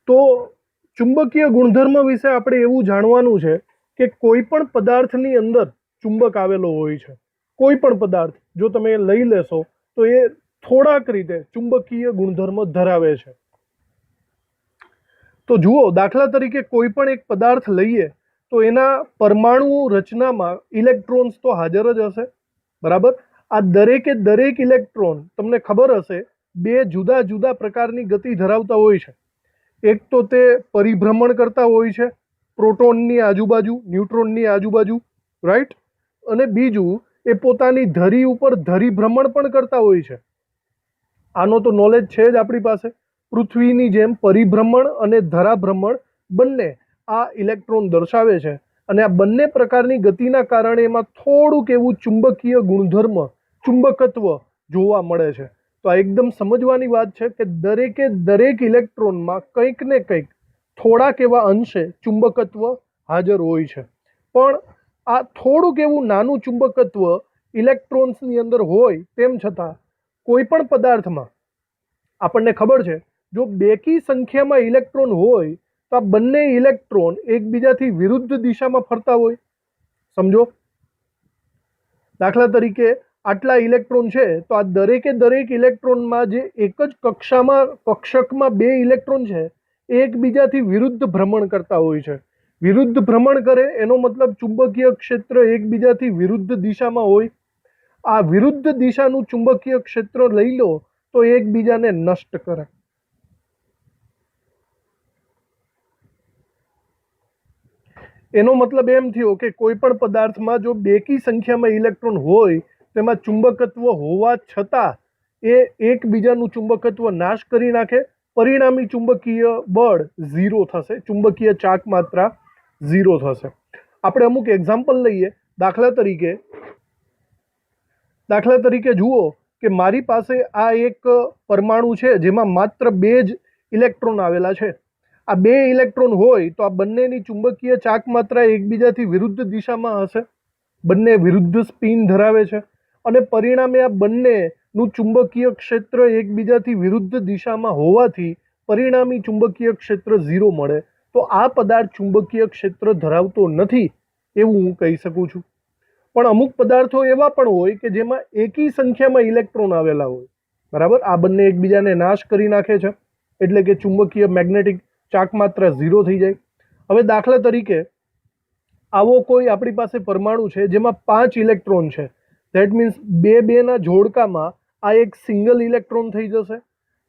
તો ચુંબકીય ગુણધર્મ વિશે આપણે એવું જાણવાનું છે કે કોઈ પણ પદાર્થની અંદર ચુંબક આવેલો હોય છે. કોઈ પણ પદાર્થ જો તમે લઈ લેશો તો એ થોડાક રીતે ચુંબકીય ગુણધર્મ ધરાવે છે. તો જુઓ, દાખલા તરીકે કોઈ પણ એક પદાર્થ લઈએ તો એના પરમાણુ રચનામાં ઇલેક્ટ્રોન્સ તો હાજર જ હશે, બરાબર. આ દરેકે દરેક ઇલેક્ટ્રોન તમને ખબર હશે બે જુદા જુદા પ્રકારની ગતિ ધરાવતા હોય છે. એક તો તે પરિભ્રમણ કરતા હોય છે પ્રોટોનની આજુબાજુ, ન્યુટ્રોનની આજુબાજુ, રાઈટ. અને બીજું એ પોતાની ધરી ઉપર ધરીભ્રમણ પણ કરતા હોય છે. આનો તો નોલેજ છે જ આપણી પાસે. પૃથ્વીની જેમ પરિભ્રમણ અને ધરાભ્રમણ બંને આ ઇલેક્ટ્રોન દર્શાવે છે. અને આ બંને પ્રકારની ગતિના કારણે એમાં થોડુંક એવું ચુંબકીય ગુણધર્મ, ચુંબકત્વ જોવા મળે છે. તો આ એકદમ સમજવાની વાત છે કે દરેકે દરેક ઇલેક્ટ્રોનમાં કંઈક ને કંઈક થોડાક એવા અંશે ચુંબકત્વ હાજર હોય છે. પણ આ થોડુંક એવું નાનું ચુંબકત્વ ઇલેક્ટ્રોન્સની અંદર હોય તેમ છતાં કોઈ પણ પદાર્થમાં આપણને ખબર છે જો બેકી સંખ્યામાં ઇલેક્ટ્રોન હોય તો આ બંને ઇલેક્ટ્રોન એકબીજાથી વિરુદ્ધ દિશામાં ફરતા હોય. સમજો, દાખલા તરીકે આટલા ઇલેક્ટ્રોન છે તો આ દરેકે દરેક ઇલેક્ટ્રોનમાં જે એક જ કક્ષકમાં બે ઇલેક્ટ્રોન છે એ એકબીજાથી વિરુદ્ધ ભ્રમણ કરતા હોય છે. વિરુદ્ધ ભ્રમણ કરે એનો મતલબ ચુંબકીય ક્ષેત્ર એકબીજાથી વિરુદ્ધ દિશામાં હોય. આ વિરુદ્ધ દિશાનું ચુંબકીય ક્ષેત્ર લઈ લો તો એકબીજાને નષ્ટ કરે. એનો મતલબ એમ થયો કે કોઈ પણ પદાર્થમાં જો બેકી સંખ્યામાં ઇલેક્ટ્રોન હોય તેમાં ચુંબકત્વ હોવા છતાં એ એકબીજાનું ચુંબકત્વ નાશ કરી નાખે. પરિણામી ચુંબકીય બળ ઝીરો થશે, ચુંબકીય ચાક માત્રા ઝીરો થશે. આપણે અમુક એક્ઝામ્પલ લઈએ. દાખલા તરીકે જુઓ કે મારી પાસે આ એક પરમાણુ છે જેમાં માત્ર બે જ ઇલેક્ટ્રોન આવેલા છે. આ બે ઇલેક્ટ્રોન હોય તો આ બંનેની ચુંબકીય ચાક માત્રા એકબીજાથી વિરુદ્ધ દિશામાં હશે. બંને વિરુદ્ધ સ્પિન ધરાવે છે અને પરિણામે આ બંનેનું ચુંબકીય ક્ષેત્ર એકબીજાથી વિરુદ્ધ દિશામાં હોવાથી પરિણામી ચુંબકીય ક્ષેત્ર ઝીરો મળે. તો આ પદાર્થ ચુંબકીય ક્ષેત્ર ધરાવતો નથી એવું હું કહી શકું છું. પણ અમુક પદાર્થો એવા પણ હોય કે જેમાં એકી સંખ્યામાં ઇલેક્ટ્રોન આવેલા હોય, બરાબર. આ બંને એકબીજાને નાશ કરી નાખે છે એટલે કે ચુંબકીય મેગ્નેટિક ચાક માત્રા ઝીરો થઈ જાય. હવે દાખલા તરીકે આવો કોઈ આપણી પાસે પરમાણુ છે જેમાં 5 ઇલેક્ટ્રોન છે. ધેટ મીન્સ બે ના જોડકામાં આ એક સિંગલ ઇલેક્ટ્રોન થઈ જશે,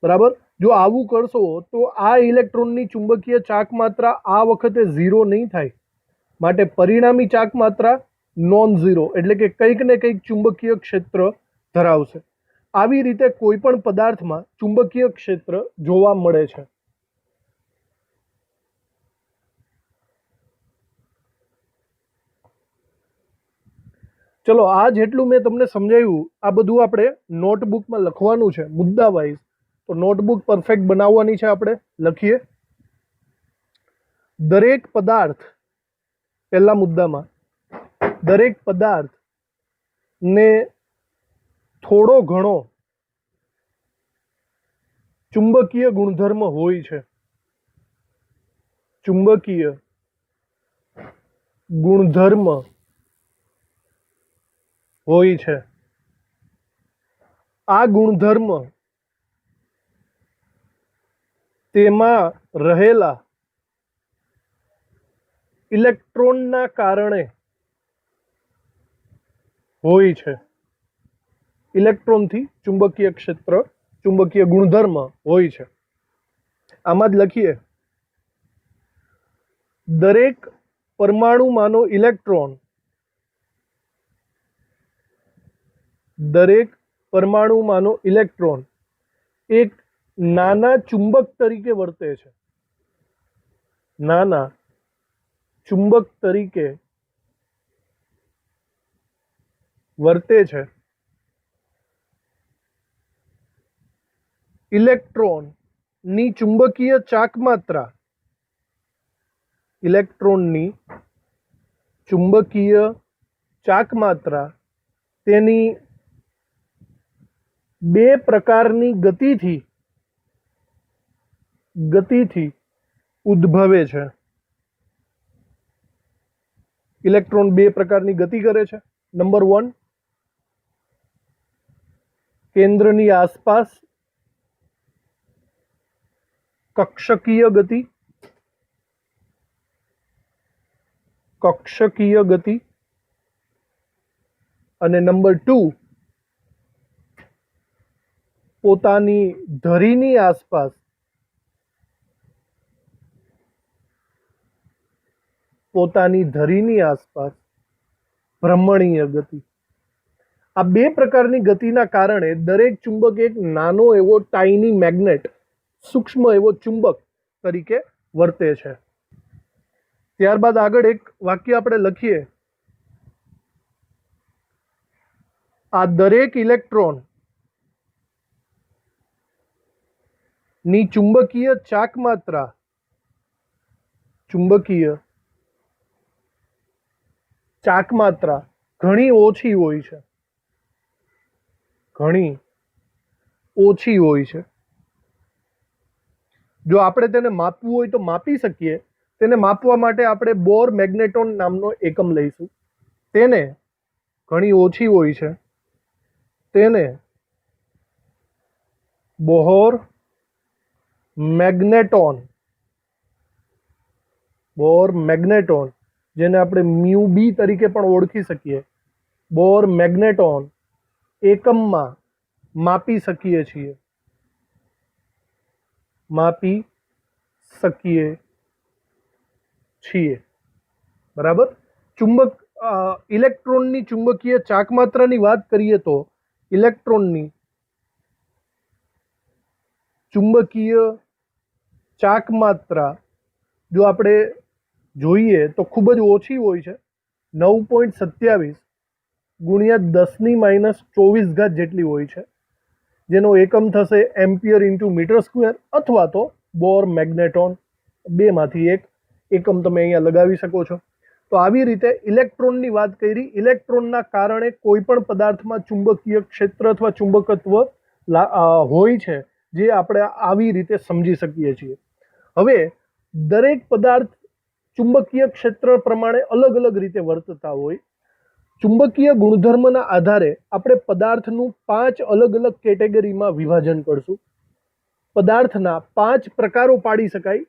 બરાબર. જો આવું કરશો તો આ ઇલેક્ટ્રોનની ચુંબકીય ચાક માત્રા આ વખતે ઝીરો નહીં થાય. માટે પરિણામી ચાક માત્રા નોન ઝીરો, એટલે કે કંઈક ને કંઈક ચુંબકીય ક્ષેત્ર ધરાવશે. આવી રીતે કોઈ પણ પદાર્થમાં ચુંબકીય ક્ષેત્ર જોવા મળે છે. ચલો, આ જેટલું મેં તમને સમજાવ્યું આ બધું આપણે નોટબુકમાં લખવાનું છે મુદ્દા વાઇઝ. તો નોટબુક પરફેક્ટ બનાવવાની છે. આપણે લખીએ દરેક પદાર્થ, પહેલા મુદ્દામાં દરેક પદાર્થ ને થોડો ઘણો ચુંબકીય ગુણધર્મ હોય છે. ચુંબકીય ગુણધર્મ હોય છે. આ ગુણધર્મ તેમાં રહેલા ઇલેક્ટ્રોનના કારણે હોય છે. ઇલેક્ટ્રોનથી ચુંબકીય ક્ષેત્ર, ચુંબકીય ગુણધર્મ હોય છે. આમાં જ લખીએ દરેક પરમાણુમાંનો ઇલેક્ટ્રોન, દરેક પરમાણુમાંનો ઇલેક્ટ્રોન એક નાના ચુંબક તરીકે વર્તે છે. નાના ચુંબક તરીકે વર્તે છે. ઇલેક્ટ્રોનની ચુંબકીય ચાક માત્રા, ઇલેક્ટ્રોનની ચુંબકીય ચાક માત્રા તેની બે પ્રકારની ગતિથી ઉદ્ભવે છે. ઇલેક્ટ્રોન બે પ્રકારની ગતિ કરે છે. નંબર 1, કેન્દ્રની આસપાસ કક્ષકીય ગતિ, અને નંબર 2, પોતાની ધરીની આસપાસ ભ્રમણીય ગતિ. આ બે પ્રકારની ગતિના કારણે દરેક ચુંબક એક નાનો એવો ટાઇની મેગ્નેટ, સૂક્ષ્મ એવો ચુંબક તરીકે વર્તે છે. ત્યારબાદ આગળ એક વાક્ય આપણે લખીએ. આ દરેક ઇલેક્ટ્રોન ની ચુંબકીય ચાક માત્રા ઘણી ઓછી હોય છે. જો આપણે તેને માપવું હોય તો માપી શકીએ. તેને માપવા માટે આપણે બોર મેગ્નેટોન નામનો એકમ લઈશું. તેને ઘણી ઓછી હોય છે, તેને બોર મેગ્નેટોન, જેને આપણે મ્યુ બી તરીકે પણ ઓળખી શકીએ, બોર મેગ્નેટોન એકમમાં માપી શકીએ છીએ. બરાબર. ઇલેક્ટ્રોનની ચુંબકીય ચાક માત્રાની વાત કરીએ તો ઇલેક્ટ્રોનની ચુંબકીય ચાક માત્રા જો આપણે જોઈએ તો ખૂબ જ ઓછી હોય છે. 9.27 ગુણ્યા 10⁻24 જેટલી હોય છે, જેનો એકમ થશે એમ્પિયર ઇન્ટુ મીટર સ્ક્વેર, અથવા તો બોર મેગ્નેટોન. બેમાંથી એક એકમ તમે અહીંયા લગાવી શકો છો. તો આવી રીતે ઇલેક્ટ્રોનની વાત કરી. ઇલેક્ટ્રોનના કારણે કોઈ પણ પદાર્થમાં ચુંબકીય ક્ષેત્ર અથવા ચુંબકત્વ હોય છે, જે આપણે આવી રીતે સમજી શકીએ છીએ. હવે દરેક પદાર્થ ચુંબકીય ક્ષેત્ર પ્રમાણે અલગ અલગ રીતે વર્તતા હોય. ચુંબકીય ગુણધર્મના આધારે આપણે પદાર્થનું 5 અલગ અલગ કેટેગરીમાં વિભાજન કરશું. પદાર્થના 5 પ્રકારો પાડી શકાય.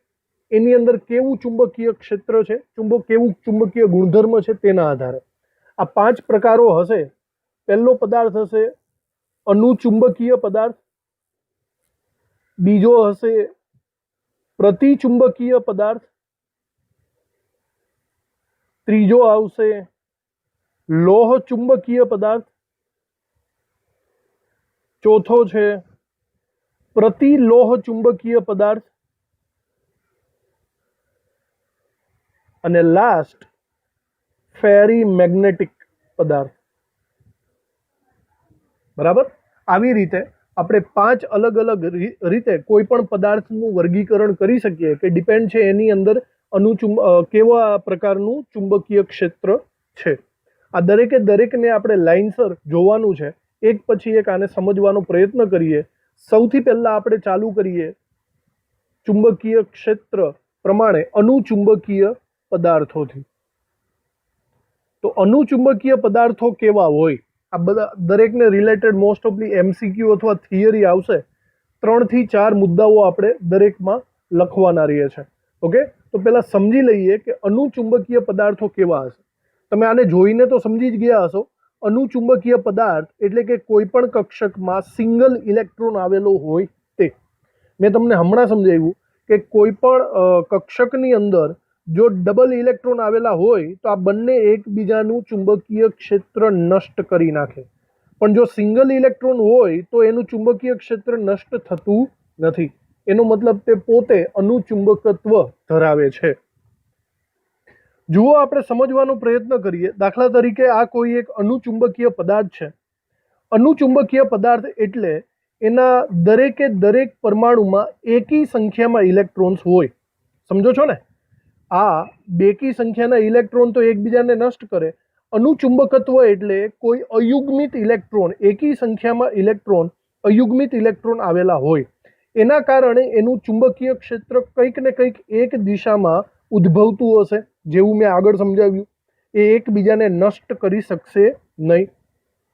એની અંદર કેવું ચુંબકીય ક્ષેત્ર છે, કેવું ચુંબકીય ગુણધર્મ છે, તેના આધારે આ 5 પ્રકારો હશે. પહેલો પદાર્થ હશે અનુચુંબકીય પદાર્થ, બીજો હશે પ્રતિચુંબકીય પદાર્થ, ત્રીજો આવશે લોહ ચુંબકીય પદાર્થ, ચોથો છે પ્રતિલોહ ચુંબકીય પદાર્થ, અને લાસ્ટ ફેરી મેગ્નેટિક પદાર્થ. બરાબર. આવી રીતે આપણે 5 અલગ અલગ રીતે કોઈ પણ પદાર્થનું વર્ગીકરણ કરી શકીએ કે ડિપેન્ડ છે એની અંદર કેવા પ્રકારનું ચુંબકીય ક્ષેત્ર છે. આ દરેકને આપણે લાઇનસર જોવાનું છે. એક પછી એક આને સમજવાનો પ્રયત્ન કરીએ. સૌથી પહેલા આપણે ચાલુ કરીએ ચુંબકીય ક્ષેત્ર પ્રમાણે અનુચુંબકીય પદાર્થોથી. તો અનુચુંબકીય પદાર્થો કેવા હોય? આ બધા દરેકને રિલેટેડ મોસ્ટ ઓફલી MCQ અથવા થિયરી આવશે. 3 થી 4 મુદ્દાઓ આપણે દરેકમાં લખવાના રહીએ છે. ઓકે, તો પહેલા સમજી લઈએ કે અનુચુંબકીય પદાર્થો કેવા હશે. તમે આને જોઈને તો સમજી જ ગયા હશો. અનુચુંબકીય પદાર્થ એટલે કે કોઈ પણ કક્ષકમાં સિંગલ ઇલેક્ટ્રોન આવેલો હોય તે. મેં તમને હમણાં સમજાવ્યું કે કોઈ પણ કક્ષકની અંદર જો ડબલ ઇલેક્ટ્રોન આવેલા હોય તો આ બંને એકબીજાનું ચુંબકીય ક્ષેત્ર નષ્ટ કરી નાખે. પણ જો સિંગલ ઇલેક્ટ્રોન હોય તો એનું ચુંબકીય ક્ષેત્ર નષ્ટ થતું નથી. એનો મતલબ તે પોતે અનુચુંબકત્વ ધરાવે છે. જુઓ, આપણે સમજવાનો પ્રયત્ન કરીએ. દાખલા તરીકે આ કોઈ એક અનુચુંબકીય પદાર્થ છે. અનુચુંબકીય પદાર્થ એટલે એના દરેક પરમાણુમાં એકી સંખ્યામાં ઇલેક્ટ્રોન્સ હોય. સમજો છો ને? આ બેકી સંખ્યાના ઇલેક્ટ્રોન તો એકબીજાને નષ્ટ કરે. અનુચુંબકત્વ એટલે કોઈ અયુગ્મિત ઇલેક્ટ્રોન, એકી સંખ્યામાં અયુગ્મિત ઇલેક્ટ્રોન આવેલા હોય. એના કારણે એનું ચુંબકીય ક્ષેત્ર કંઈક ને કંઈક એક દિશામાં ઉદ્ભવતું હશે, જેવું મેં આગળ સમજાવ્યું. એ એકબીજાને નષ્ટ કરી શકશે નહીં.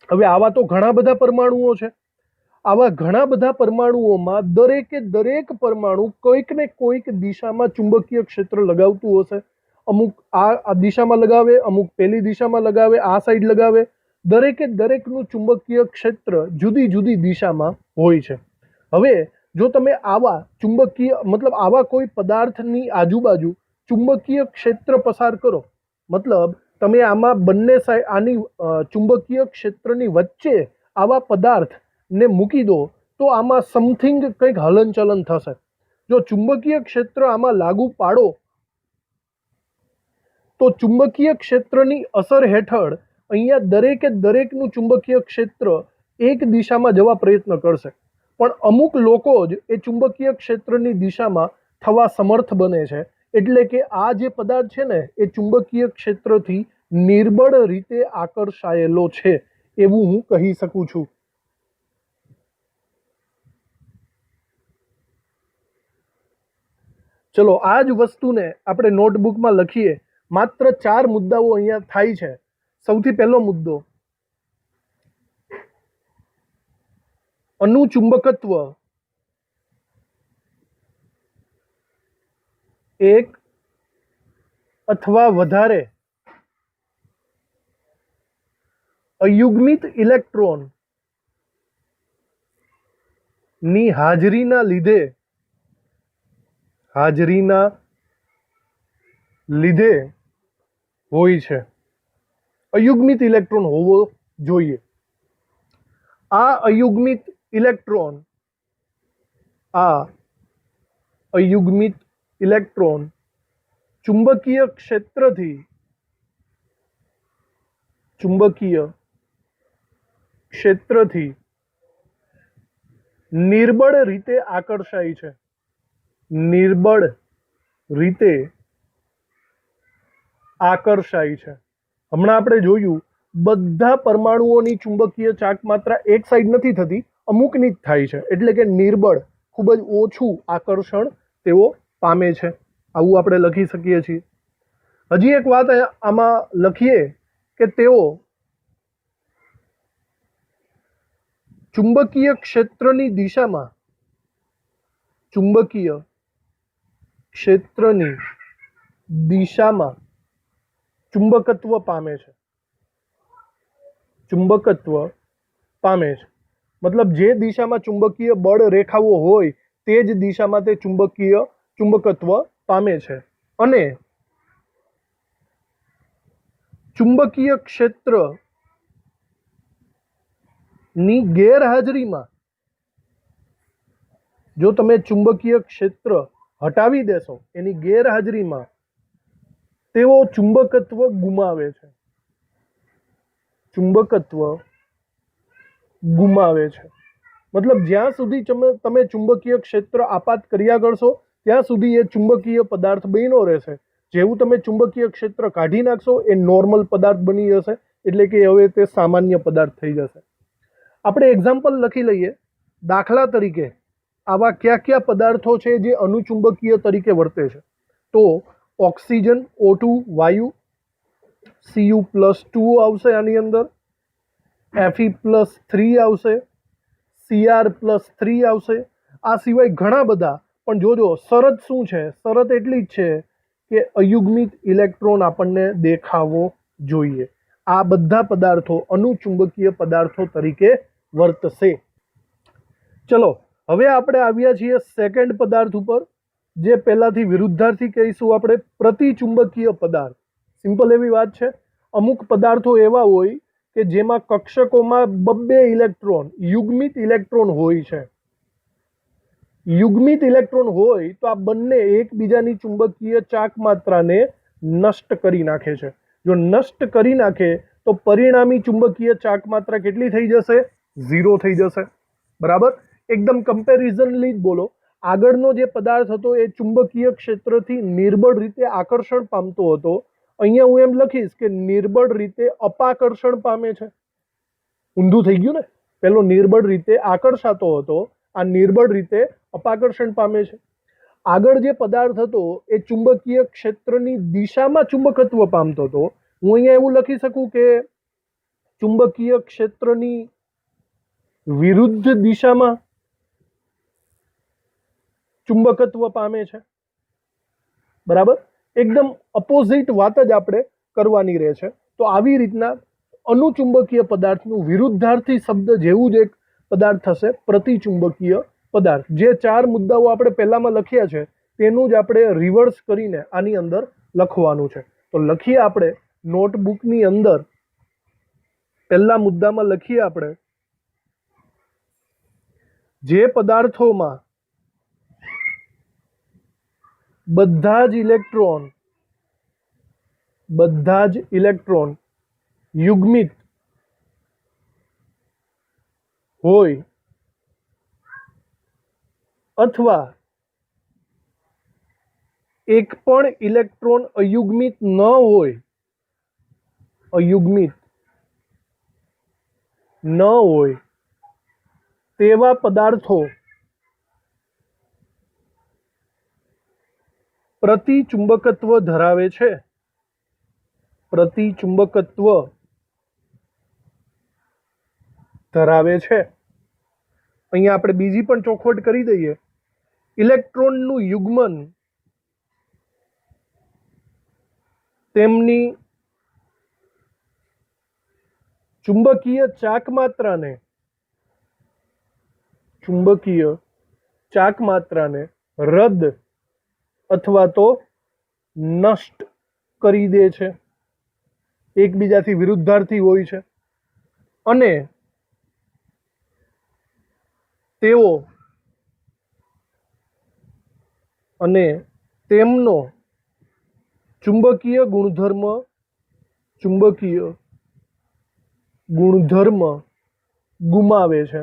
હવે આવા તો ઘણા બધા પરમાણુઓ છે. આવા ઘણા બધા પરમાણુઓમાં દરેકે દરેક પરમાણુ કોઈક ને કોઈક દિશામાં ચુંબકીય ક્ષેત્ર લગાવતું હશે. અમુક આ દિશામાં લગાવે, અમુક પેલી દિશામાં લગાવે, આ સાઈડ લગાવે. દરેકે દરેકનું ચુંબકીય ક્ષેત્ર જુદી જુદી દિશામાં હોય છે. હવે જો તમે આવા ચુંબકીય મતલબ આવા કોઈ પદાર્થની આજુબાજુ ચુંબકીય ક્ષેત્ર પસાર કરો, મતલબ તમે આમાં બંને સાઈડ આની ચુંબકીય ક્ષેત્રની વચ્ચે આવા પદાર્થને મૂકી દો, તો આમાં સમથિંગ કંઈક હલનચલન થશે. જો ચુંબકીય ક્ષેત્ર આમાં લાગુ પાડો તો ચુંબકીય ક્ષેત્રની અસર હેઠળ અહીંયા દરેકે દરેકનું ચુંબકીય ક્ષેત્ર એક દિશામાં જવા પ્રયત્ન કરશે. પણ અમુક લોકો જ એ ચુંબકીય ક્ષેત્રની દિશામાં થવા સમર્થ બને છે. એટલે કે આ જે પદાર્થ છે ને એ ચુંબકીય ક્ષેત્રથી નિર્બળ રીતે આકર્ષાયેલો છે, એવું હું કહી શકું છું. ચલો આ જ વસ્તુને આપણે નોટબુકમાં લખીએ. માત્ર 4 મુદ્દાઓ અહીંયા થાય છે. સૌથી પહેલો મુદ્દો, અનુચુંબકત્વ એક અથવા વધારે અયુગ્મિત ઇલેક્ટ્રોન ની હાજરીના લીધે હોય છે. અયુગ્મિત ઇલેક્ટ્રોન હોવો જોઈએ. આ અયુગ્મિત ઇલેક્ટ્રોન ચુંબકીય ક્ષેત્રથી નિર્બળ રીતે આકર્ષાય છે. હમણાં આપણે જોયું બધા પરમાણુઓની ચુંબકીય ચાક માત્રા એક સાઈડ નથી થતી, અમુકની જ થાય છે. એટલે કે નિર્બળ, ખૂબ જ ઓછું આકર્ષણ તેઓ પામે છે. આવું આપણે લખી શકીએ છીએ. હજી એક વાત આમાં લખીએ કે તેઓ ચુંબકીય ક્ષેત્રની દિશામાં ચુંબકત્વ પામે છે. મતલબ જે દિશામાં ચુંબકીય બળ રેખાઓ હોય તે જ દિશામાં તે ચુંબકત્વ પામે છે. અને ચુંબકીય ક્ષેત્રની ગેરહાજરીમાં જો તમે ચુંબકીય ક્ષેત્ર હટાવી દેશો, એની ગેરહાજરીમાં તેઓ ચુંબકત્વ ગુમાવે છે. મતલબ જ્યાં સુધી તમે ચુંબકીય ક્ષેત્ર આપાત કર્યા કરશો ત્યાં સુધી એ ચુંબકીય પદાર્થ બન્યો રહેશે. જેવું તમે ચુંબકીય ક્ષેત્ર કાઢી નાખશો એ નોર્મલ પદાર્થ બની જશે. એટલે કે હવે તે સામાન્ય પદાર્થ થઈ જશે. આપણે એક્ઝામ્પલ લખી લઈએ. દાખલા તરીકે આવા કયા કયા પદાર્થો છે જે અનુચુંબકીય તરીકે વર્તે છે? તો ઓક્સિજન O2 વાયુ, Cu+2 આવશે આની અંદર, Fe+3 આવશે, Cr+3 આવશે. આ સિવાય ઘણા બધા. પણ જોજો શરત શું છે? શરત એટલી જ છે કે અયુગ્મિત ઇલેક્ટ્રોન આપણને દેખાવો જોઈએ. આ બધા પદાર્થો અનુચુંબકીય પદાર્થો તરીકે વર્તશે. ચલો હવે આપણે આવ્યા છીએ સેકન્ડ પદાર્થ ઉપર, જે પહેલાથી વિરુદ્ધાર્થી કહીશું આપણે, પ્રતિચુંબકીય પદાર્થ. સિમ્પલ એવી વાત છે. અમુક પદાર્થો એવા હોય કે જેમાં કક્ષકોમાં 2 ઇલેક્ટ્રોન યુગ્મિત ઇલેક્ટ્રોન હોય છે. યુગ્મિત ઇલેક્ટ્રોન હોય તો આ બંને એકબીજાની ચુંબકીય ચાક માત્રાને નષ્ટ કરી નાખે છે. જો નષ્ટ કરી નાખે તો પરિણામી ચુંબકીય ચાક માત્રા કેટલી થઈ જશે? 0 થઈ જશે. બરાબર? એકદમ કમ્પેરિઝનલી જ બોલો. આગળનો જે પદાર્થ હતો એ ચુંબકીય ક્ષેત્રથી નિર્બળ રીતે આકર્ષણ પામતો હતો. અહીંયા હું એમ લખીશ કે નિર્બળ રીતે અપાકર્ષણ પામે છે. ઊંધું થઈ ગયું ને? પેલો નિર્બળ રીતે આકર્ષાતો હતો, આ નિર્બળ રીતે અપાકર્ષણ પામે છે. આગળ જે પદાર્થ હતો એ ચુંબકીય ક્ષેત્રની દિશામાં ચુંબકત્વ પામતો હતો. હું અહીંયા એવું લખી શકું કે ચુંબકીય ક્ષેત્રની વિરુદ્ધ દિશામાં ચુંબકત્વ પામે છે. બરાબર, એકદમ અપોઝિટ વાત જ આપણે કરવાની રહે છે. તો આવી રીતના અનુચુંબકીય પદાર્થનું વિરુદ્ધાર્થી શબ્દ જેવું જ એક પદાર્થ થશે પ્રતિચુંબકીય પદાર્થ. જે 4 મુદ્દાઓ આપણે પહેલામાં લખ્યા છે તેનું જ આપણે રિવર્સ કરીને આની અંદર લખવાનું છે. તો લખીએ આપણે નોટબુકની અંદર, પહેલા મુદ્દામાં લખીએ આપણે, જે પદાર્થોમાં બધા જ ઇલેક્ટ્રોન યુગ્મિત હોય અથવા એક પણ ઇલેક્ટ્રોન અયુગ્મિત ન હોય તેવા પદાર્થો પ્રતિચુંબકત્વ ધરાવે છે. અહીંયા આપણે બીજી પણ ચોખવટ કરી દઈએ. ઇલેક્ટ્રોનનું યુગ્મન તેમની ચુંબકીય ચાક માત્રાને રદ અથવા તો નષ્ટ કરી દે છે. એકબીજાથી વિરુદ્ધાર્થી હોય છે અને તેમનો ચુંબકીય ગુણધર્મ ગુમાવે છે.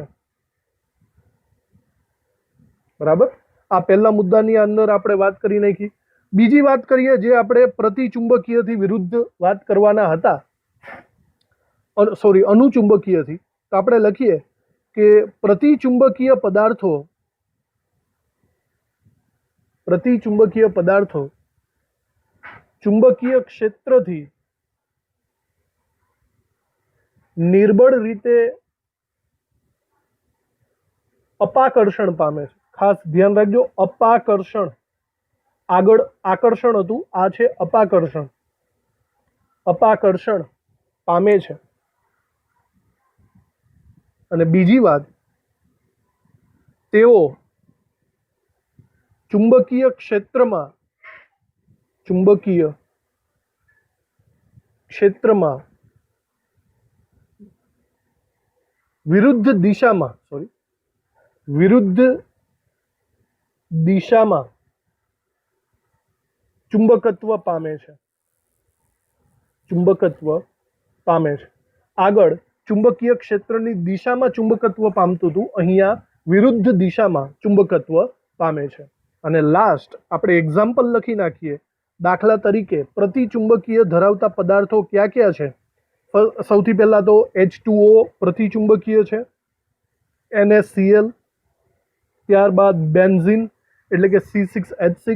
બરાબર, આ પહેલા મુદ્દાની અંદર આપણે વાત કરી નાખી. બીજી વાત કરીએ જે આપણે પ્રતિચુંબકીયથી વિરુદ્ધ વાત કરવાના હતા, અનુચુંબકીયથી. તો આપણે લખીએ કે પ્રતિચુંબકીય પદાર્થો ચુંબકીય ક્ષેત્રથી નિર્બળ રીતે અપાકર્ષણ પામે છે. ખાસ ધ્યાન રાખજો, અપાકર્ષણ. આગળ આકર્ષણ હતું, આ છે અપાકર્ષણ પામે છે. અને બીજી વાત, તેઓ ચુંબકીય ક્ષેત્રમાં વિરુદ્ધ દિશામાં ચુંબકત્વ પામે છે. આગળ ચુંબકીય ક્ષેત્રની દિશામાં ચુંબકત્વ પામતું હતું, અહીંયા વિરુદ્ધ દિશામાં ચુંબકત્વ પામે છે. અને લાસ્ટ આપણે એક્ઝામ્પલ લખી નાખીએ. દાખલા તરીકે પ્રતિચુંબકીય ધરાવતા પદાર્થો કયા કયા છે? સૌથી પહેલા તો H2O પ્રતિચુંબકીય છે, NaCl, ત્યારબાદ બેન્ઝીન એટલે કે C6H6,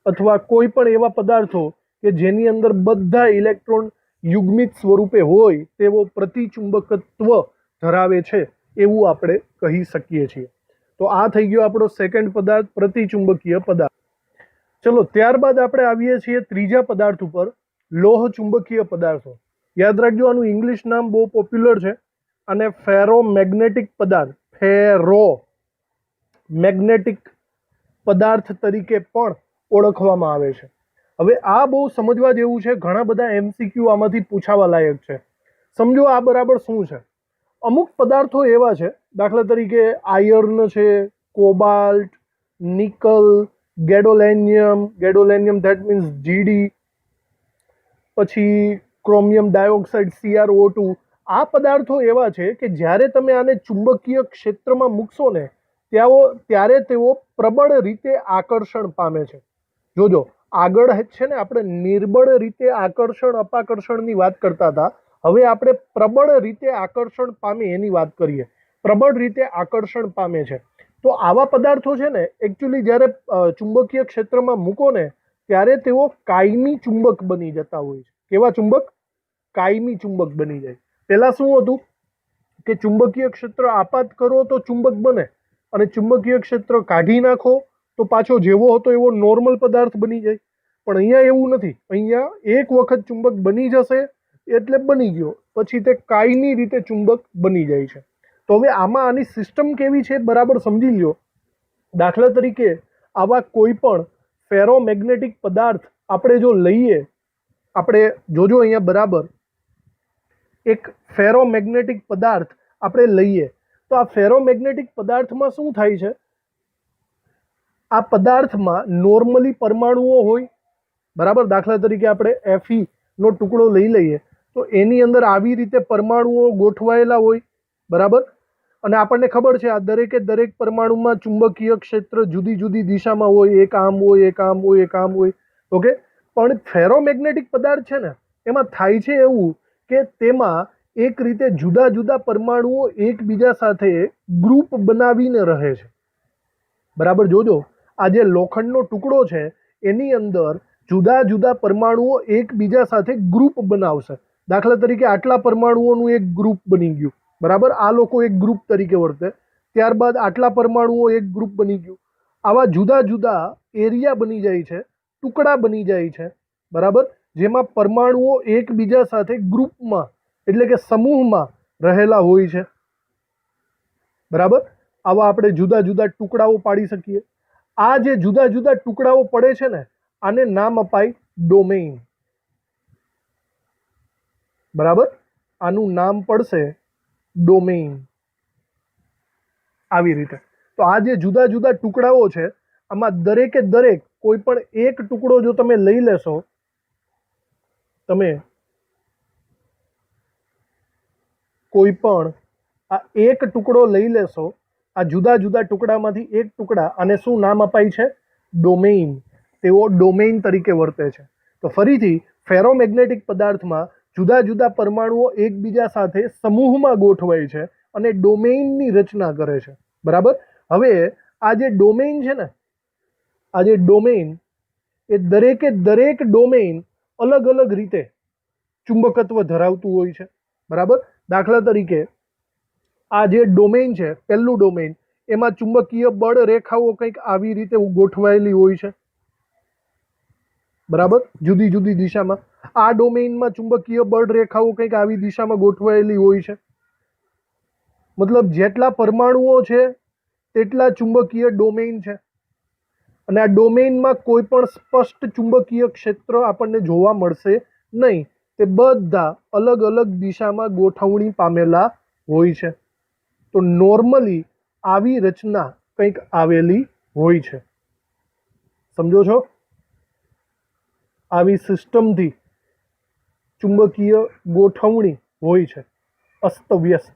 અથવા કોઈ પણ એવા પદાર્થો કે જેની અંદર બધા ઇલેક્ટ્રોન યુગ્મિત સ્વરૂપે હોય તેવો પ્રતિચુંબકત્વ ધરાવે છે એવું આપણે કહી શકીએ છીએ. તો આ થઈ ગયો આપણો સેકન્ડ પદાર્થ, પ્રતિચુંબકીય પદાર્થ. ચલો, ત્યારબાદ આપણે આવીએ છીએ ત્રીજા પદાર્થ ઉપર, લોહ ચુંબકીય પદાર્થો. યાદ રાખજો, આનું ઇંગ્લિશ નામ બહુ પોપ્યુલર છે અને ફેરોમેગ્નેટિક પદાર્થ, ફેરોમેગ્નેટિક પદાર્થ તરીકે પણ ઓળખવામાં આવે છે. હવે આ બહુ સમજવા જેવું છે, ઘણા બધા MCQ આમાંથી પૂછાવા લાયક છે. સમજો આ બરાબર શું છે. અમુક પદાર્થો એવા છે, દાખલા તરીકે આયર્ન છે, cobalt, nickel, gadolinium that means GD, પછી ક્રોમિયમ ડાયોક્સાઇડ CrO2. આ પદાર્થો એવા છે કે જ્યારે તમે આને ચુંબકીય ક્ષેત્રમાં મૂકશો ને ત્યારે તેઓ પ્રબળ રીતે આકર્ષણ પામે છે. જોજો, આગળ છે ને આપણે નિર્બળ રીતે આકર્ષણ અપાકર્ષણની વાત કરતા હતા, હવે આપણે પ્રબળ રીતે આકર્ષણ પામે એની વાત કરીએ. પ્રબળ રીતે આકર્ષણ પામે છે. તો આવા પદાર્થો છે ને એકચ્યુઅલી જ્યારે ચુંબકીય ક્ષેત્રમાં મૂકો ને ત્યારે તેઓ કાયમી ચુંબક બની જતા હોય છે. કેવા ચુંબક? કાયમી ચુંબક બની જાય. પહેલા શું હતું કે ચુંબકીય ક્ષેત્ર આપાત કરો તો ચુંબક બને, અને ચુંબકીય ક્ષેત્ર કાઢી નાખો તો પાછો જેવો હતો એવો નોર્મલ પદાર્થ બની જાય. પણ અહીંયા એવું નથી. અહીંયા એક વખત ચુંબક બની જશે એટલે બની ગયો, પછી તે કાયમી રીતે ચુંબક બની જાય છે. તો હવે આમાં આની સિસ્ટમ કેવી છે બરાબર સમજી લ્યો. દાખલા તરીકે આવા કોઈ પણ ફેરોમેગ્નેટિક પદાર્થ આપણે જો લઈએ, આપણે જોજો અહીંયા બરાબર, એક ફેરોમેગ્નેટિક પદાર્થ આપણે લઈએ તો આ ફેરોમેગ્નેટિક પદાર્થમાં શું થાય છે? આ પદાર્થમાં નોર્મલી પરમાણુઓ હોય, બરાબર. દાખલા તરીકે આપણે Fe નો ટુકડો લઈ લઈએ તો એની અંદર આવી રીતે પરમાણુઓ ગોઠવાયેલા હોય, બરાબર. અને આપણને ખબર છે આ દરેકે દરેક પરમાણુમાં ચુંબકીય ક્ષેત્ર જુદી જુદી દિશામાં હોય, એક આમ હોય, એક આમ હોય, એક આમ હોય. ઓકે. પણ ફેરોમેગ્નેટિક પદાર્થ છે ને એમાં થાય છે એવું કે તેમાં એક રીતે જુદા જુદા પરમાણુઓ એકબીજા સાથે ગ્રુપ બનાવીને રહે છે, બરાબર. જોજો આ જે લોખંડનો ટુકડો છે એની અંદર જુદા જુદા પરમાણુઓ એકબીજા સાથે ગ્રુપ બનાવશે. દાખલા તરીકે આટલા પરમાણુઓનું એક ગ્રુપ બની ગયું, બરાબર. આ લોકો એક ગ્રુપ તરીકે વર્તે. ત્યારબાદ આટલા પરમાણુઓ એક ગ્રુપ બની ગયું. આવા જુદા જુદા એરિયા બની જાય છે, ટુકડા બની જાય છે, બરાબર, જેમાં પરમાણુઓ એકબીજા સાથે ગ્રુપમાં એટલે કે સમૂહમાં રહેલા હોય છે, બરાબર. આવા આપણે જુદા જુદા ટુકડાઓ પાડી શકીએ. આ જે જુદા જુદા ટુકડાઓ પડે છે ને આને નામ અપાય ડોમેઇન, બરાબર. આનું નામ પડશે ડોમેઇન. આવી રીતે. તો આ જે જુદા જુદા ટુકડાઓ છે આમાં દરેકે દરેક કોઈ પણ એક ટુકડો જો તમે લઈ લેશો, તમે કોઈ પણ આ એક ટુકડો લઈ લેશો, આ જુદા જુદા ટુકડામાંથી એક ટુકડા, આને શું નામ અપાય છે? ડોમેઇન. તેઓ ડોમેઇન તરીકે વર્તે છે. તો ફરીથી ફેરોમેગ્નેટિક પદાર્થમાં જુદા જુદા પરમાણુઓ એકબીજા સાથે સમૂહમાં ગોઠવાય છે અને ડોમેઇનની રચના કરે છે, બરાબર. હવે આ જે ડોમેઇન છે ને, આ જે ડોમેઇન, એ દરેકે દરેક ડોમેઇન અલગ અલગ રીતે ચુંબકત્વ ધરાવતું હોય છે, બરાબર. દાખલા તરીકે આ જે ડોમેઇન છે, પહેલું ડોમેઇન, એમાં ચુંબકીય બળ રેખાઓ કંઈક આવી રીતે ગોઠવાયેલી હોય છે, બરાબર, જુદી જુદી દિશામાં. આ ડોમેઇનમાં ચુંબકીય બળ રેખાઓ કંઈક આવી દિશામાં ગોઠવાયેલી હોય છે. મતલબ જેટલા પરમાણુઓ છે તેટલા ચુંબકીય ડોમેઇન છે. અને આ ડોમેઇનમાં કોઈ પણ સ્પષ્ટ ચુંબકીય ક્ષેત્ર આપણને જોવા મળશે નહીં. તે બધા અલગ અલગ દિશામાં ગોઠવણી પામેલા હોય છે. તો નોર્મલી આવી રચના કંઈક આવેલી હોય છે. સમજો છો? આવી સિસ્ટમથી ચુંબકીય ગોઠવણી હોય છે, અસ્તવ્યસ્ત.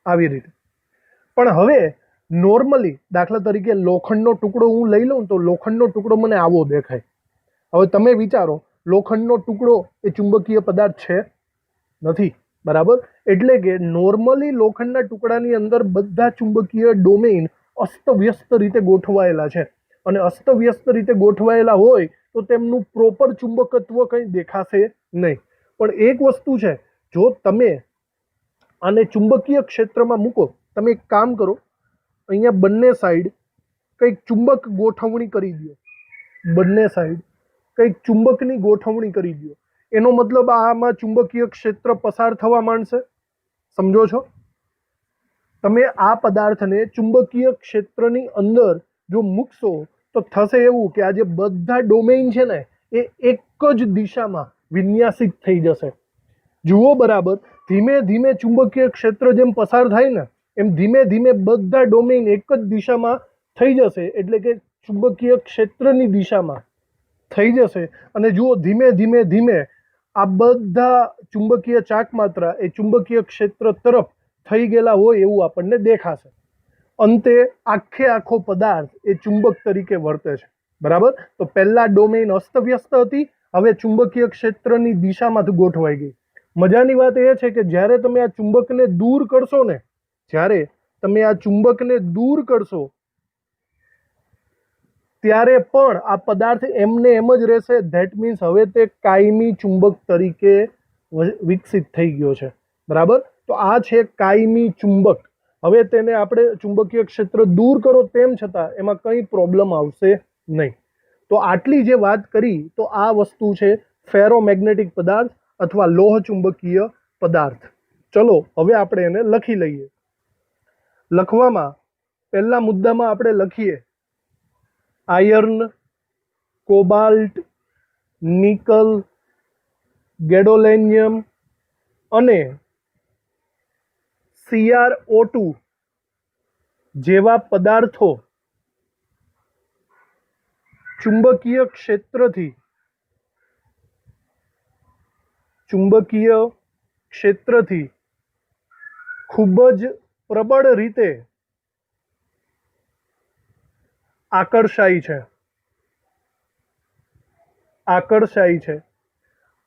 આવી રીતે. પણ હવે નોર્મલી દાખલા તરીકે લોખંડનો ટુકડો હું લઈ લઉં તો લોખંડનો ટુકડો મને આવો દેખાય. હવે તમે વિચારો, લોખંડનો ટુકડો એ ચુંબકીય પદાર્થ છે? નથી, બરાબર. એટલે કે નોર્મલી લોખંડના ટુકડાની અંદર બધા ચુંબકીય ડોમેઇન અસ્તવ્યસ્ત રીતે ગોઠવાયેલા છે. અને અસ્તવ્યસ્ત રીતે ગોઠવાયેલા હોય તો તેમનું પ્રોપર ચુંબકત્વ કંઈ દેખાશે નહીં. પણ એક વસ્તુ છે, જો તમે આને ચુંબકીય ક્ષેત્રમાં મૂકો, તમે એક કામ કરો, અહીંયા બંને સાઈડ કંઈક ચુંબક ગોઠવણી કરી દો. બંને સાઈડ કંઈક ચુંબકની ગોઠવણી કરી દો. એનો મતલબ આમાં ચુંબકીય ક્ષેત્ર પસાર થવા માંડશે. સમજો છો? તમે આ પદાર્થને ચુંબકીય ક્ષેત્રની અંદર જો મૂકશો તો થશે એવું કે આ જે બધા ડોમેઇન છે ને એ એક જ દિશામાં વિન્યાસિત થઈ જશે. જુઓ બરાબર, ધીમે ધીમે ચુંબકીય ક્ષેત્ર જેમ પસાર થાય ને એમ ધીમે ધીમે બધા ડોમેઇન એક જ દિશામાં થઈ જશે. એટલે કે ચુંબકીય ક્ષેત્રની દિશામાં થઈ જશે. અને જુઓ ધીમે ધીમે ધીમે આ બધા ચુંબકીય ચાકમાત્રા એ ચુંબકીય ક્ષેત્ર તરફ થઈ ગયેલા હોય એવું આપણને દેખાશે. અંતે આખે આખો પદાર્થ એ ચુંબક તરીકે વર્તે છે, બરાબર. તો પહેલા ડોમેઇન અસ્તવ્યસ્ત હતી, હવે ચુંબકીય ક્ષેત્રની દિશામાંથી ગોઠવાઈ ગઈ. મજાની વાત એ છે કે જ્યારે તમે આ ચુંબકને દૂર કરશો ને, જ્યારે તમે આ ચુંબકને દૂર કરશો ત્યારે પણ આ પદાર્થ એમને એમ જ રહેશે. ધેટ મીન્સ હવે તે કાયમી ચુંબક તરીકે વિકસિત થઈ ગયો છે, બરાબર. તો આ છે કાયમી ચુંબક. હવે તેને આપણે ચુંબકીય ક્ષેત્ર દૂર કરો તેમ છતાં એમાં કંઈ પ્રોબ્લેમ આવશે નહીં. તો આટલી જે વાત કરી, તો આ વસ્તુ છે ફેરોમેગ્નેટિક પદાર્થ અથવા લોહ ચુંબકીય પદાર્થ. ચલો હવે આપણે એને લખી લઈએ. લખવામાં પહેલા મુદ્દામાં આપણે લખીએ આયર્ન, કોબાલ્ટ, નિકલ, ગેડોલેનિયમ અને CrO2 જેવા પદાર્થો ચુંબકીય ક્ષેત્રથી ખૂબ જ પ્રબળ રીતે આકર્ષાય છે.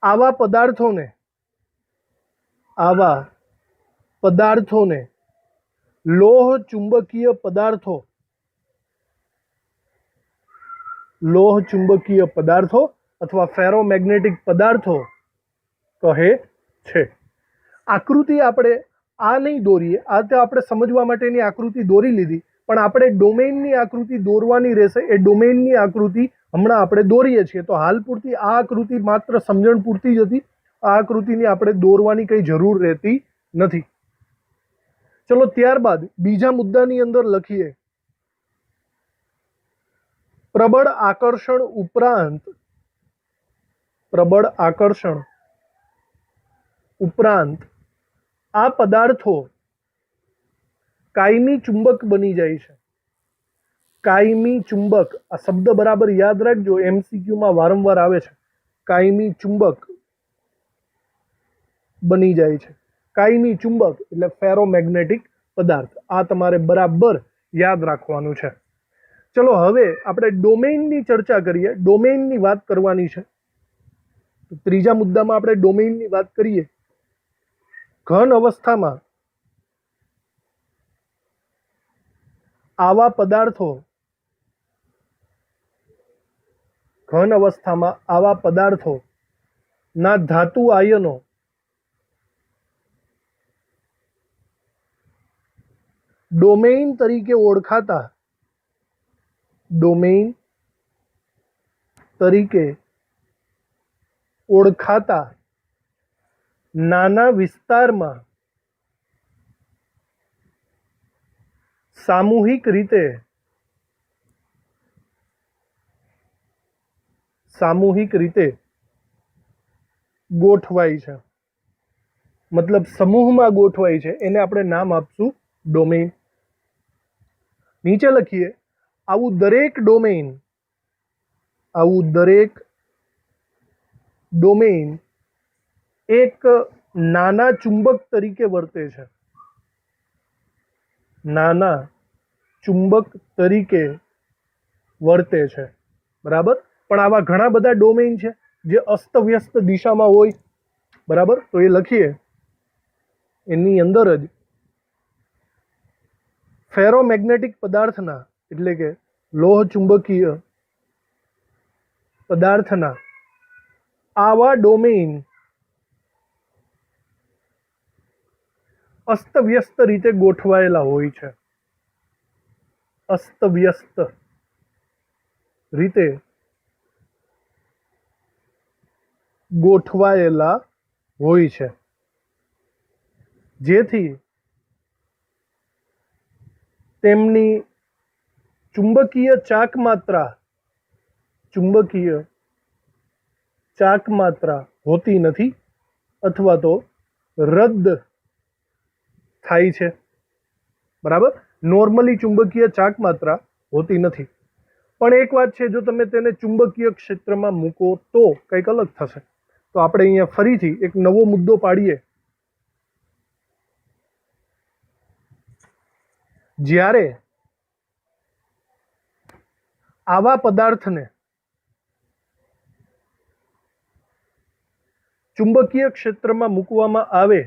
આવા પદાર્થોને લોહ ચુંબકીય પદાર્થો અથવા ફેરોમેગ્નેટિક પદાર્થો કહે છે. આકૃતિ આપણે આ નહીં દોરીએ, આ તો આપણે સમજવા માટેની આકૃતિ દોરી લીધી, પણ આપણે ડોમેઇનની આકૃતિ દોરવાની રહેશે. એ ડોમેઇનની આકૃતિ હમણાં આપણે દોરીએ છીએ. તો હાલ પૂરતી આ આકૃતિ માત્ર સમજણ પૂરતી જ હતી. આ આકૃતિની આપણે દોરવાની કંઈ જરૂર રહેતી નથી. ચલો ત્યારબાદ બીજા મુદ્દાની અંદર લખીએ પ્રબળ આકર્ષણ ઉપરાંત આ પદાર્થો કાયમી ચુંબક બની જાય છે. કાયમી ચુંબક, આ શબ્દ બરાબર યાદ રાખજો, MCQમાં વારંવાર આવે છે. કાયમી ચુંબક બની જાય છે. કાયમી ચુંબક એટલે ફેરોમેગ્નેટિક પદાર્થ. આ તમારે બરાબર યાદ રાખવાનું છે. ચલો હવે આપણે ડોમેઇનની ચર્ચા કરીએ. ડોમેઇનની વાત કરવાની છે. તો ત્રીજા મુદ્દામાં આપણે ડોમેઇનની વાત કરીએ. ઘન અવસ્થામાં આવા પદાર્થોના ધાતુ આયનો ડોમેઇન તરીકે ઓળખાતા નાના વિસ્તારમાં સામૂહિક રીતે ગોઠવાય છે. મતલબ સમૂહમાં ગોઠવાય છે. એને આપણે નામ આપશું ડોમેઇન. નીચે લખીએ આવું દરેક ડોમેઇન એક નાના ચુંબક તરીકે વર્તે છે. બરાબર. પણ આવા ઘણા બધા ડોમેઇન છે જે અસ્તવ્યસ્ત દિશામાં હોય, બરાબર. તો એ લખીએ. એની અંદર જ ફેરોમેગ્નેટિક પદાર્થના એટલે કે લોહ ચુંબકીય પદાર્થના આવા ડોમેઇન અસ્તવ્યસ્ત રીતે ગોઠવાયેલા હોય છે. જેથી તેમની ચુંબકીય ચાક માત્રા હોતી નથી અથવા તો રદ થાય છે, બરાબર. નોર્મલી ચુંબકીય ચાક માત્રા હોતી નથી. પણ એક વાત છે, જો તમે તેને ચુંબકીય ક્ષેત્રમાં મૂકો તો કંઈક અલગ થશે. તો આપણે અહીંયા ફરીથી એક નવો મુદ્દો પાડીએ. જ્યારે આવા પદાર્થને ચુંબકીય ક્ષેત્રમાં મૂકવામાં આવે,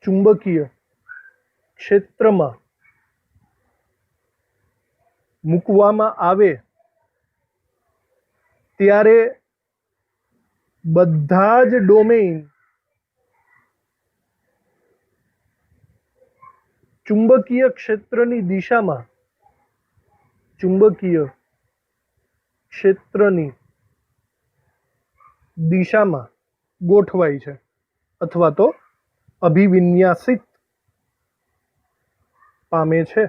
ચુંબકીય ક્ષેત્રમાં મૂકવામાં આવે ત્યારે બધા જ ડોમેઇન ચુંબકીય ક્ષેત્રની દિશામાં, ચુંબકીય ક્ષેત્રની દિશામાં ગોઠવાય છે અથવા તો અભિવિન્યાસિત પામે છે.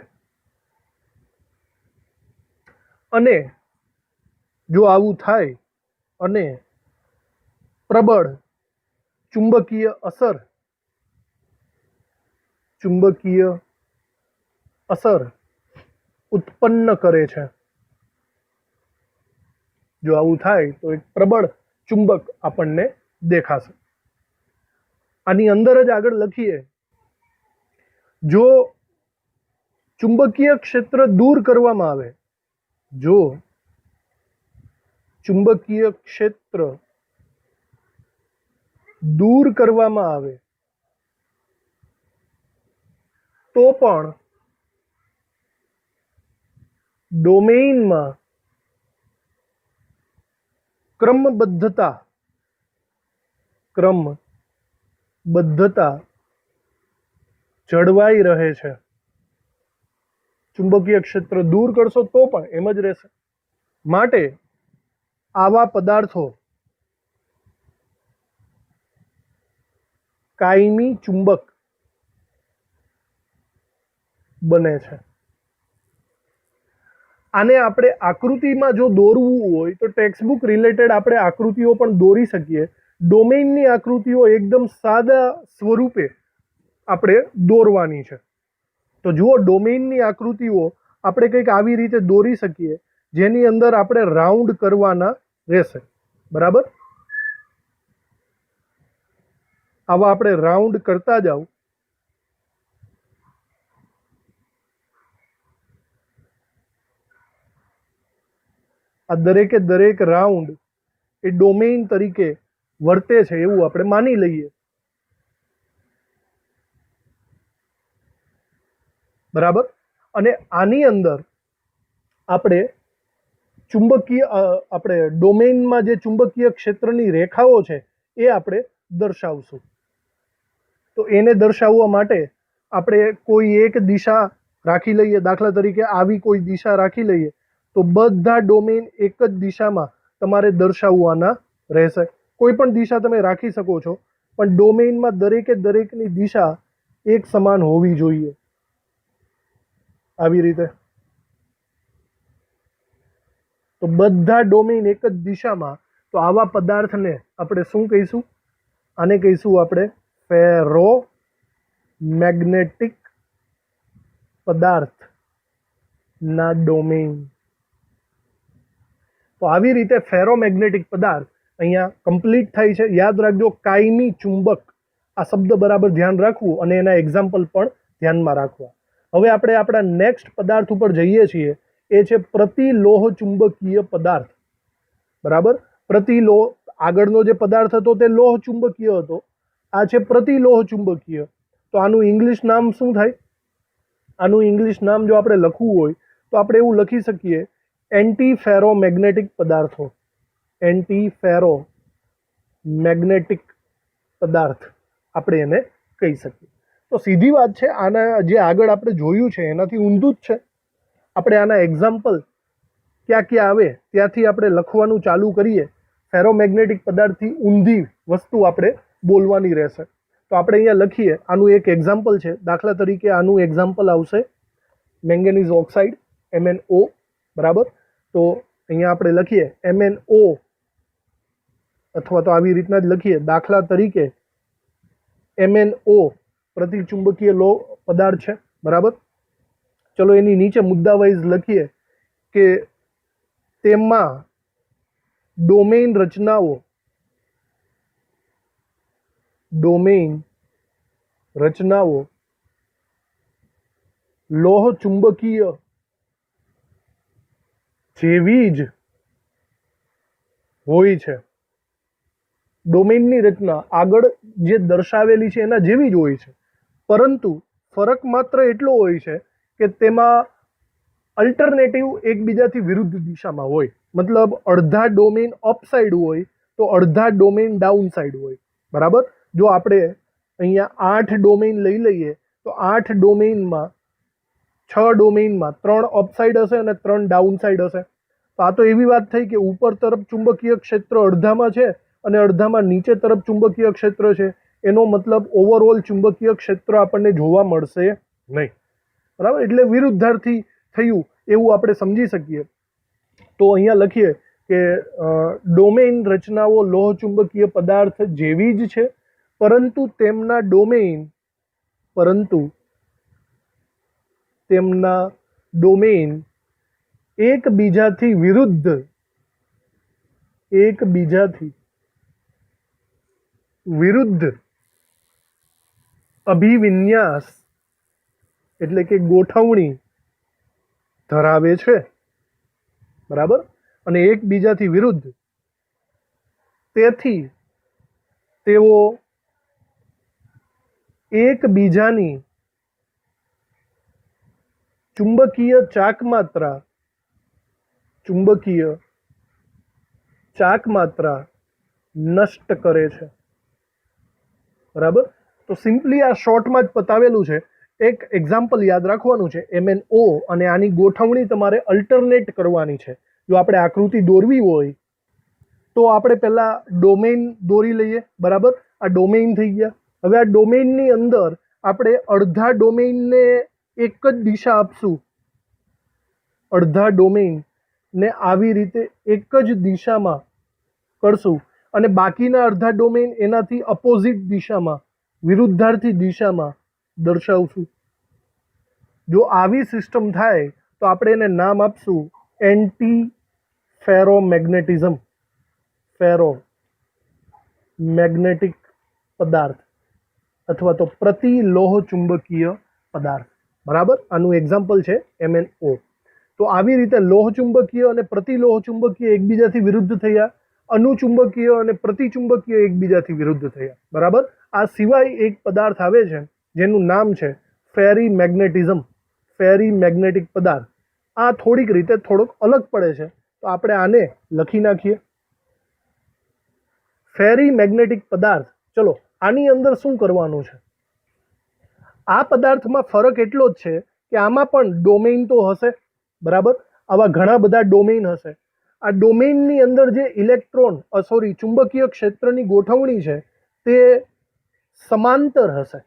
અને જો આવું થાય અને પ્રબળ ચુંબકીય અસર, ચુંબકીય અસર ઉત્પન્ન કરે છે, જો આવું થાય તો એક પ્રબળ ચુંબક આપણને દેખાશે. આની અંદર જ આગળ લખીએ, જો ચુંબકીય ક્ષેત્ર દૂર કરવામાં આવે, જો ચુંબકીય ક્ષેત્ર દૂર કરવામાં આવે તો પણ ડોમેઇનમાં ક્રમબદ્ધતા જળવાઈ રહે છે. ચુંબકીય ક્ષેત્ર દૂર કરશો તો પણ એમ જ રહેશે. માટે આવા પદાર્થો કાયમી ચુંબક બને છે. આને આપણે આકૃતિમાં જો દોરવું હોય તો ટેક્સ્ટબુક રિલેટેડ આપણે આકૃતિઓ પણ દોરી શકીએ. ડોમેઇનની આકૃતિઓ એકદમ સાદા સ્વરૂપે આપણે દોરવાની છે. તો જુઓ, ડોમેઇનની આકૃતિઓ આપણે કંઈક આવી રીતે દોરી શકીએ, જેની અંદર આપણે રાઉન્ડ કરવાના રહેશે. બરાબર? આવા આપણે રાઉન્ડ કરતા જાઓ. આ દરેકે દરેક રાઉન્ડ એ ડોમેઇન તરીકે વર્તે છે એવું આપણે માની લઈએ. બરાબર? અને આની અંદર આપણે આપણે ડોમેઇનમાં જે ચુંબકીય ક્ષેત્રની રેખાઓ છે એ આપણે દર્શાવશું. તો એને દર્શાવવા માટે આપણે કોઈ એક દિશા રાખી લઈએ. દાખલા તરીકે આવી કોઈ દિશા રાખી લઈએ તો બધા ડોમેઇન એક જ દિશામાં તમારે દર્શાવવાના રહેશે. કોઈ પણ દિશા તમે રાખી શકો છો, પણ ડોમેઇનમાં દરેકે દરેકની દિશા એક સમાન હોવી જોઈએ. આવી રીતે તો બધા ડોમેઇન એક જ દિશામાં. તો આવા પદાર્થને આપણે શું કહીશું? આને કહીશું આપણે ફેરોમેગ્નેટિક પદાર્થના ડોમેઇન. તો આવી રીતે ફેરોમેગ્નેટિક પદાર્થ અહીંયા કમ્પ્લીટ થાય છે. યાદ રાખજો, કાયમી ચુંબક, આ શબ્દ બરાબર ધ્યાન રાખવું અને એના એક્ઝામ્પલ પણ ધ્યાનમાં રાખવા. હવે આપણે આપણા નેક્સ્ટ પદાર્થ ઉપર જઈએ છીએ. એ છે પ્રતિલોહ ચુંબકીય પદાર્થ. બરાબર? આગળનો જે પદાર્થ હતો તે લોહ ચુંબકીય હતો. આ છે પ્રતિલોહ ચુંબકીય. તો આનું ઇંગ્લિશ નામ શું થાય? આનું ઇંગ્લિશ નામ જો આપણે લખવું હોય તો આપણે એવું લખી શકીએ, એન્ટી ફેરોમેગ્નેટિક પદાર્થો. એન્ટી ફેરોમેગ્નેટિક પદાર્થ આપણે એને કહી શકીએ. તો સીધી વાત છે, આના જે આગળ આપણે જોયું છે એનાથી ઊંધું જ છે. આપણે આના એક્ઝામ્પલ ક્યાં ક્યાં આવે ત્યાંથી આપણે લખવાનું ચાલુ કરીએ. ફેરોમેગ્નેટિક પદાર્થથી ઊંધી વસ્તુ આપણે બોલવાની રહેશે. તો આપણે અહીંયા લખીએ, આનું એક એક્ઝામ્પલ છે. દાખલા તરીકે આનું એક્ઝામ્પલ આવશે મેંગેનીઝ ઓક્સાઇડ, MnO. બરાબર? તો અહીંયા આપણે લખીએ MnO, અથવા તો આવી રીતના જ લખીએ. દાખલા તરીકે MnO પ્રતિચુંબકીય લોહ પદાર્થ છે. બરાબર? ચલો એની નીચે મુદ્દા વાઇઝ લખીએ કે તેમાં ડોમેઇન રચનાઓ લોહ ચુંબકીય જેવી જ હોય છે. ડોમેનની રચના આગળ જે દર્શાવેલી છે એના જેવી જ હોય છે, પરંતુ ફરક માત્ર એટલો હોય છે કે તેમાં અલ્ટરનેટિવ એકબીજાથી વિરુદ્ધ દિશામાં હોય. મતલબ અડધા ડોમેન અપ સાઈડ હોય તો અડધા ડોમેન ડાઉન સાઈડ હોય. બરાબર. જો આપણે અહીંયા 8 ડોમેન લઈ લઈએ તો 8 ડોમેનમાં 6 ડોમેનમાં 3 અપ સાઈડ હશે અને 3 ડાઉન સાઈડ હશે. તો આ તો એવી વાત થઈ કે ઉપર તરફ ચુંબકીય ક્ષેત્ર અડધામાં છે અને અડધામાં નીચે તરફ ચુંબકીય ક્ષેત્ર છે. એનો મતલબ ઓવરઓલ ચુંબકીય ક્ષેત્ર આપણને જોવા મળશે નહીં. બરાબર. એટલે વિરુદ્ધાર્થી થયું એવું આપણે સમજી શકીએ. તો અહીંયા લખીએ કે ડોમેન રચનાઓ લોહ ચુંબકીય પદાર્થ જેવી જ છે, પરંતુ તેમના ડોમેન એકબીજાથી વિરુદ્ધ અભિવિન્યાસ એટલે કે ગોઠવણી ધરાવે છે. બરાબર. અને એકબીજાથી વિરુદ્ધ, તેથી તેઓ એકબીજાની ચુંબકીય ચાકમાત્રા નષ્ટ કરે છે. બરાબર. તો સિમ્પલી આ શોર્ટમાં જ પતાવેલું છે. એક એક્ઝામ્પલ યાદ રાખવાનું છે, MnO, અને આની ગોઠવણી તમારે અલ્ટરનેટ કરવાની છે. જો આપણે આકૃતિ દોરવી હોય તો આપણે પહેલા ડોમેઇન દોરી લઈએ. બરાબર. આ ડોમેઇન થઈ ગયા. હવે આ ડોમેઇનની અંદર આપણે અડધા ડોમેઇનને એક જ દિશા આપશું, અડધા ડોમેઇનને આવી રીતે એક જ દિશામાં કરશું અને બાકીના અડધા ડોમેઇન એનાથી અપોઝિટ દિશામાં, વિરુદ્ધાર્થી દિશામાં દર્શાવશું. જો આવી સિસ્ટમ થાય તો આપણે એને નામ આપશું એન્ટી ફેરોમેગ્નેટિઝમ, ફેરોમેગ્નેટિક પદાર્થ અથવા તો પ્રતિલોહ ચુંબકીય પદાર્થ. બરાબર. આનું એક્ઝામ્પલ છે MnO. તો આવી રીતે લોહ ચુંબકીય અને પ્રતિલોહ ચુંબકીય એકબીજાથી વિરુદ્ધ થયા, અનુચુંબકીય અને પ્રતિચુંબકીય એકબીજાથી વિરુદ્ધ થયા. બરાબર. આ સિવાય એક પદાર્થ આવે છે જેનું નામ છે ફેરીમેગ્નેટિઝમ, ફેરીમેગ્નેટિક પદાર્થ. આ થોડીક રીતે થોડોક અલગ પડે છે, તો આપણે આને લખી નાખીએ. ફેરીમેગ્નેટિક પદાર્થ. ચલો, આની અંદર શું કરવાનું છે? આ પદાર્થમાં ફરક એટલો જ છે કે આમાં પણ ડોમેઇન તો હશે. બરાબર. આવા ઘણા બધા ડોમેઇન હશે. આ ડોમેઇનની અંદર જે ચુંબકીય ક્ષેત્રની ગોઠવણી છે તે સમાંતર હશે,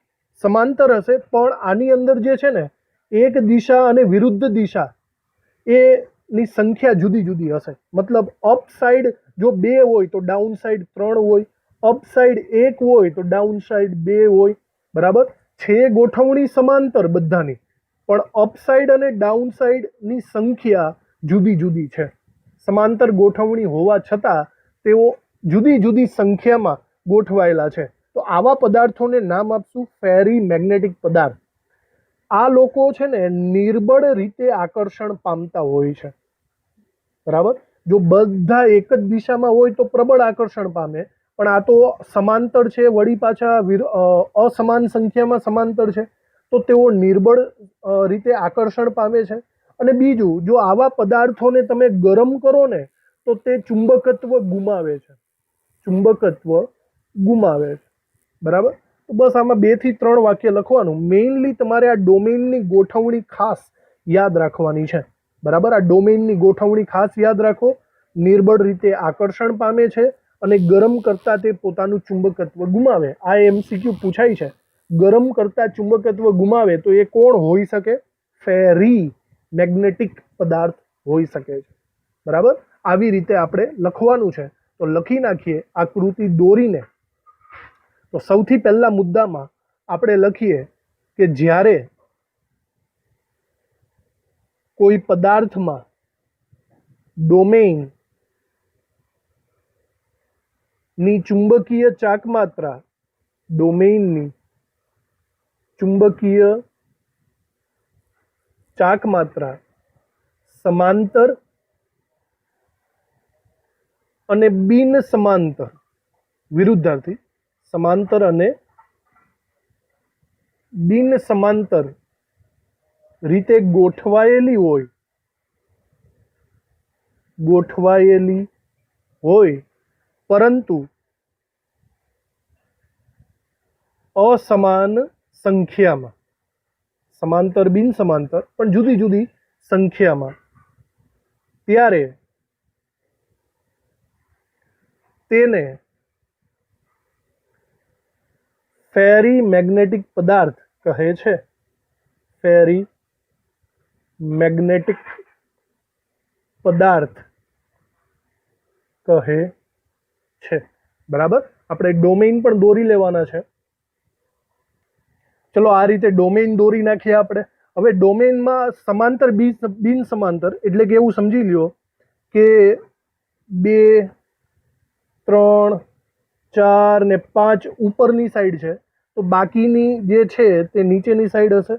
પણ આની અંદર જે છે ને એક દિશા અને વિરુદ્ધ દિશા એની સંખ્યા જુદી જુદી હશે. મતલબ અપ સાઈડ જો 2 હોય તો ડાઉન સાઈડ 3 હોય, અપ સાઈડ 1 હોય તો ડાઉન સાઈડ 2 હોય. બરાબર. છે ગોઠવણી સમાંતર બધાની, પણ અપ સાઈડ અને ડાઉન સાઈડની સંખ્યા જુદી જુદી છે. સમાંતર ગોઠવણી હોવા છતાં તેઓ જુદી જુદી સંખ્યામાં ગોઠવાયેલા છે. તો આવા પદાર્થોને નામ આપશું ફેરીમેગ્નેટિક પદાર્થ. આ લોકો છે ને નિર્બળ રીતે આકર્ષણ પામતા હોય છે. બરાબર. જો બધા એક જ દિશામાં હોય તો પ્રબળ આકર્ષણ પામે, પણ આ તો સમાંતર છે, વળી પાછા અસમાન સંખ્યામાં સમાંતર છે, તો તેઓ નિર્બળ રીતે આકર્ષણ પામે છે. અને બીજું, જો આવા પદાર્થોને તમે ગરમ કરો ને તો તે ચુંબકત્વ ગુમાવે છે. બરાબર. તો બસ આમાં 2 થી 3 વાક્ય લખવાનું. મેઇનલી તમારે આ ડોમેઇનની ગોઠવણી ખાસ યાદ રાખવાની છે. બરાબર. આ ડોમેઇનની ગોઠવણી ખાસ યાદ રાખો. નિર્બળ રીતે આકર્ષણ પામે છે અને ગરમ કરતા તે પોતાનું ચુંબકત્વ ગુમાવે. આ MCQ પૂછાય છે. ગરમ કરતા ચુંબકત્વ ગુમાવે તો એ કોણ હોઈ શકે? ફેરીમેગ્નેટિક પદાર્થ હોઈ શકે છે. બરાબર. આવી રીતે આપણે લખવાનું છે. તો લખી નાખીએ આકૃતિ દોરીને. તો સૌથી પહેલા મુદ્દામાં આપણે લખીએ કે જ્યારે કોઈ પદાર્થમાં ડોમેઇનની ચુંબકીય ચાકમાત્રા ચાક માત્રા સમાંતર અને બિન સમાંતર વિરુદ્ધાર્થી, સમાંતર અને બિન સમાંતર રીતે ગોઠવાયેલી હોય પરંતુ असमान संख्या में, समांतर बिन समांतर पण जुदी जुदी संख्या में, त्यारे तेने फेरी मैग्नेटिक पदार्थ कहे छे। फेरी मैग्नेटिक पदार्थ कहे छे। बराबर, આપણે ડોમેઇન પણ દોરી લેવાના છે। चलो आ रीते डोमेन दौरी नाखीए आपणे। हवे डोमेन में समांतर बिन समांतर एटले के एवुं समजी ल्यो के 2, 3, 4 ने 5 उपरनी साइड छे तो बाकीनी जे छे ते नीचेनी साइड हशे।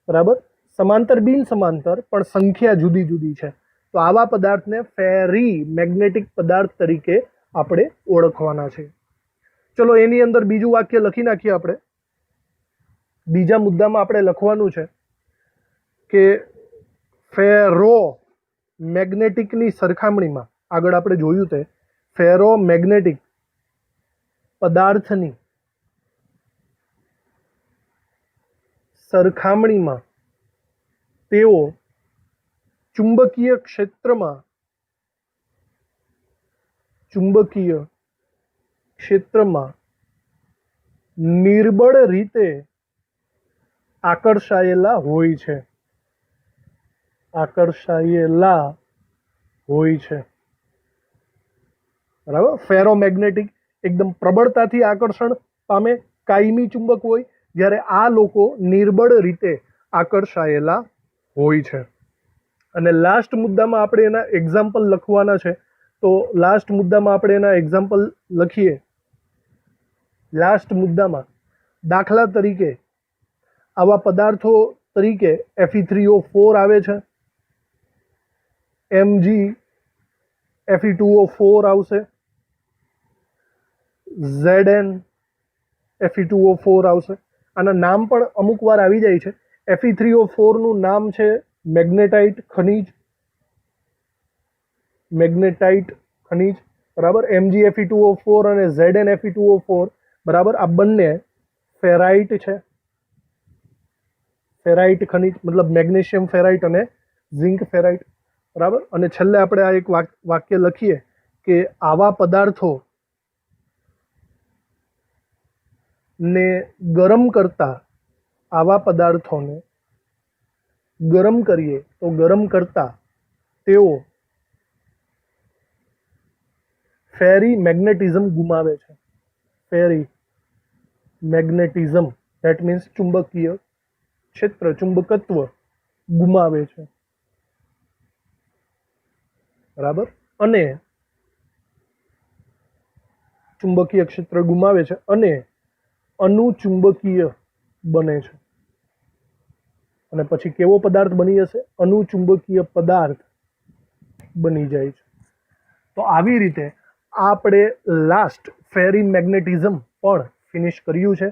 बराबर, समांतर बिन समांतर पण संख्या जुदी जुदी छे तो आवा पदार्थने फेरी मैग्नेटिक पदार्थ तरीके आपणे ओळखवाना छे। चलो एनी अंदर बीजुं वाक्य लखी नाखीए आपणे। बीजा मुद्दा में आपणे लखवानुं छे के फेरो मैग्नेटिकनी सरखामणीमां, आगळ आपणे जोयुं ते फेरो मैग्नेटिक पदार्थनी सरखामणीमां तेओ चुंबकीय क्षेत्रमां निर्बळ रीते आकर्षायेला होय छे। बराबर, फेरोमेग्नेटिक एकदम प्रबળતાથી आकर्षण पामे, कायमी चुंबक होय, ज्यारे आ लोको निर्बळ रीते आकर्षायेला होय छे। अने लास्ट मुद्दामां आपणे एना एक्ઝામ્પલ लखवाना छे तो लास्ट मुद्दामां आपणे एना एक्ઝામ્પલ लखीए। लास्ट मुद्दामां दाखला तरीके आवा पदार्थों तरीके Fe3O4 आवे छे, MgFe2O4 आवशे, ZnFe2O4 आवशे। आना नाम पण अमुक वार आवी जाय छे। Fe3O4 नुं नाम छे मैग्नेटाइट खनिज। बराबर, MgFe2O4 અને ZnFe2O4 बराबर आ बंने फेराइट छे। फेराइट खनिज मतलब मैग्नेशियम फेराइट અને ઝિંક फेराइट। बराबर, અને છેલ્લે આપણે આ એક વાક્ય લખીએ કે આવા પદાર્થો ને ગરમ કરતા, આવા પદાર્થોને ગરમ કરીએ તો ગરમ કરતા તેઓ फेरी मैग्नेटिज्म गुमावे छे। फेरी मैग्नेटिज्म दैट मीन्स चुंबकीय क्षेत्र, चुंबकत्व गुमावे छे। बराबर, अने चुंबकीय क्षेत्र गुमावे छे अने अनुचुंबकीय बने छे। अने पछी केवो पदार्थ बनी जशे? अनुचुंबकीय पदार्थ बनी जाय छे। तो आवी रीते आपणे लास्ट फेरी मैग्नेटिज्म पण फिनिश कर्युं छे।